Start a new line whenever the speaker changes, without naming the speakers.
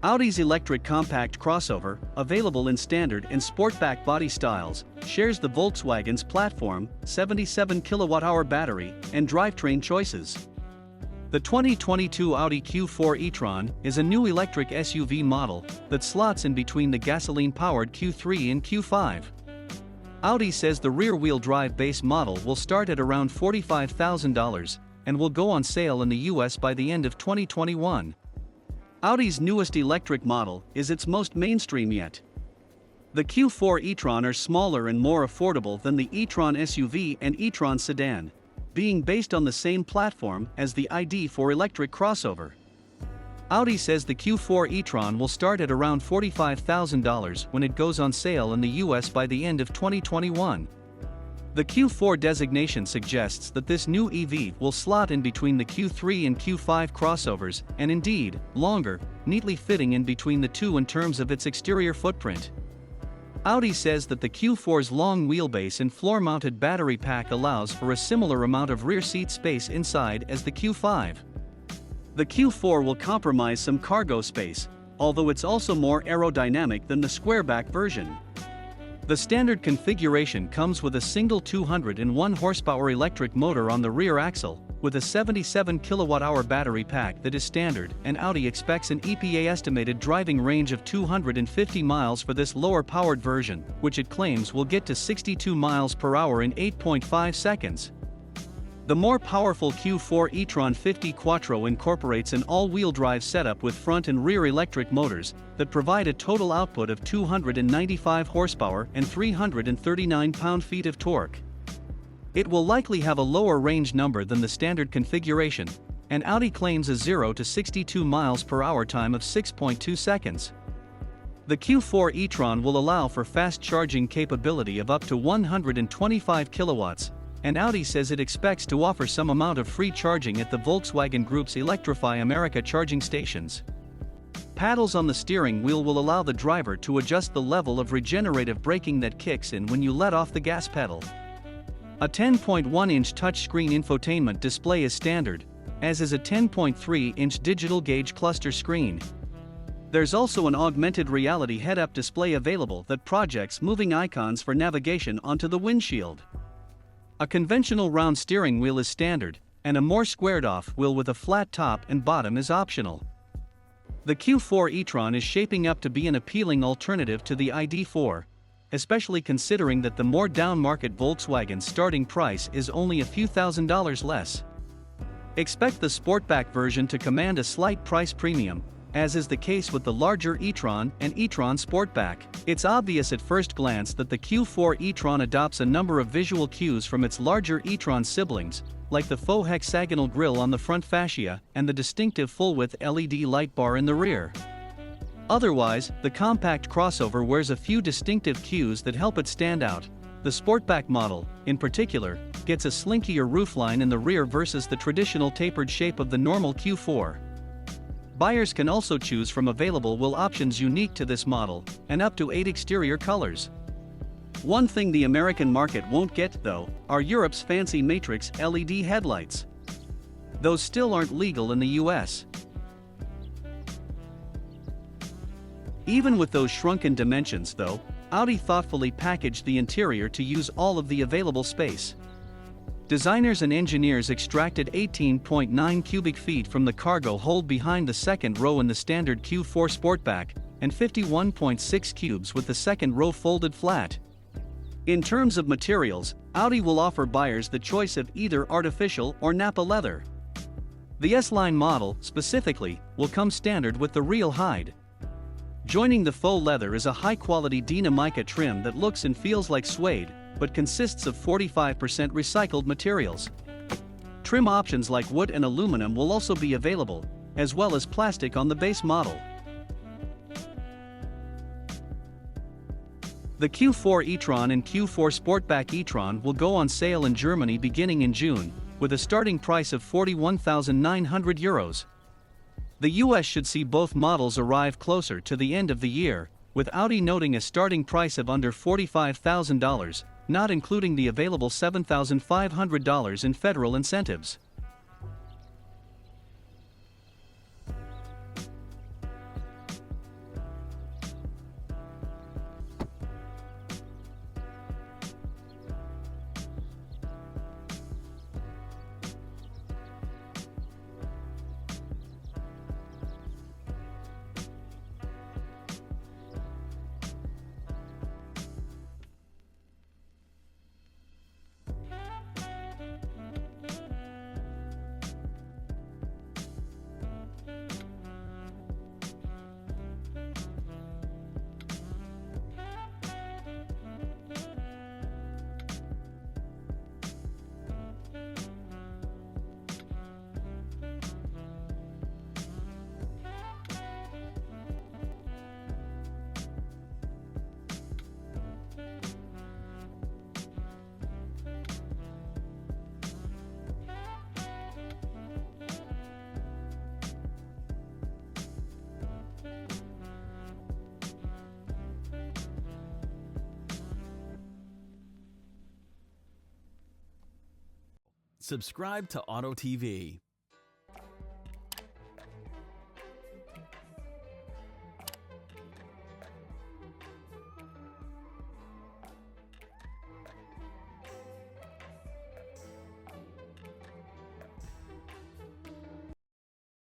Audi's electric compact crossover, available in standard and sportback body styles, shares the Volkswagen's platform, 77 kWh battery, and drivetrain choices. The 2022 Audi Q4 e-Tron is a new electric SUV model that slots in between the gasoline-powered Q3 and Q5. Audi says the rear-wheel drive base model will start at around $45,000 and will go on sale in the US by the end of 2021. Audi's newest electric model is its most mainstream yet. The Q4 e-Tron are smaller and more affordable than the e-Tron SUV and e-Tron sedan, being based on the same platform as the ID.4 electric crossover. Audi says the Q4 e-Tron will start at around $45,000 when it goes on sale in the US by the end of 2021. The Q4 designation suggests that this new EV will slot in between the Q3 and Q5 crossovers and indeed, longer, neatly fitting in between the two in terms of its exterior footprint. Audi says that the Q4's long wheelbase and floor-mounted battery pack allows for a similar amount of rear seat space inside as the Q5. The Q4 will compromise some cargo space, although it's also more aerodynamic than the squareback version. The standard configuration comes with a single 201 horsepower electric motor on the rear axle, with a 77 kWh battery pack that is standard, and Audi expects an EPA-estimated driving range of 250 miles for this lower-powered version, which it claims will get to 62 miles per hour in 8.5 seconds. The more powerful Q4 e-Tron 50 Quattro incorporates an all-wheel drive setup with front and rear electric motors that provide a total output of 295 horsepower and 339 pound-feet of torque. It will likely have a lower range number than the standard configuration, and Audi claims a 0 to 62 miles per hour time of 6.2 seconds. The Q4 e-Tron will allow for fast charging capability of up to 125 kilowatts, and Audi says it expects to offer some amount of free charging at the Volkswagen Group's Electrify America charging stations. Paddles on the steering wheel will allow the driver to adjust the level of regenerative braking that kicks in when you let off the gas pedal. A 10.1-inch touchscreen infotainment display is standard, as is a 10.3-inch digital gauge cluster screen. There's also an augmented reality head-up display available that projects moving icons for navigation onto the windshield. A conventional round steering wheel is standard, and a more squared-off wheel with a flat top and bottom is optional. The Q4 e-Tron is shaping up to be an appealing alternative to the ID.4, especially considering that the more down-market Volkswagen starting price is only a few $1,000s less. Expect the Sportback version to command a slight price premium, as is the case with the larger e-Tron and e-Tron Sportback. It's obvious at first glance that the Q4 e-Tron adopts a number of visual cues from its larger e-Tron siblings, like the faux hexagonal grille on the front fascia and the distinctive full-width LED light bar in the rear. Otherwise, the compact crossover wears a few distinctive cues that help it stand out. The Sportback model, in particular, gets a slinkier roofline in the rear versus the traditional tapered shape of the normal Q4. Buyers can also choose from available wheel options unique to this model, and up to 8 exterior colors. One thing the American market won't get, though, are Europe's fancy matrix LED headlights. Those still aren't legal in the US. Even with those shrunken dimensions, though, Audi thoughtfully packaged the interior to use all of the available space. Designers and engineers extracted 18.9 cubic feet from the cargo hold behind the second row in the standard Q4 Sportback, and 51.6 cubes with the second row folded flat. In terms of materials, Audi will offer buyers the choice of either artificial or Nappa leather. The S-Line model, specifically, will come standard with the real hide. Joining the faux leather is a high-quality Dina mica trim that looks and feels like suede, but consists of 45% recycled materials. Trim options like wood and aluminum will also be available, as well as plastic on the base model. The Q4 e-Tron and Q4 Sportback e-Tron will go on sale in Germany beginning in June, with a starting price of €41,900. The US should see both models arrive closer to the end of the year, with Audi noting a starting price of under $45,000, not including the available $7,500 in federal incentives.
Subscribe to Auto TV.